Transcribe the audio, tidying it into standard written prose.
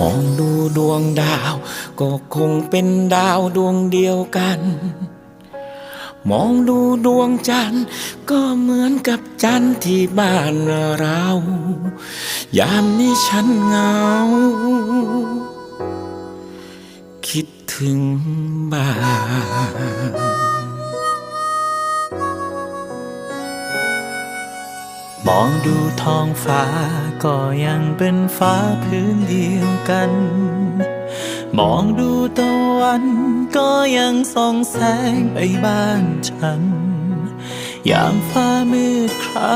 มองดูดวงดาวก็คงเป็นดาวดวงเดียวกันมองดูดวงจันทร์ก็เหมือนกับจันทร์ที่บ้านเรายามนี้ฉันเหงาคิดถึงบ้านมองดูท้องฟ้าก็ยังเป็นฟ้าพื้นเดียวกัน มองดูตะวันก็ยังส่องแสงไปบ้านฉัน ยามฟ้ามืดคล้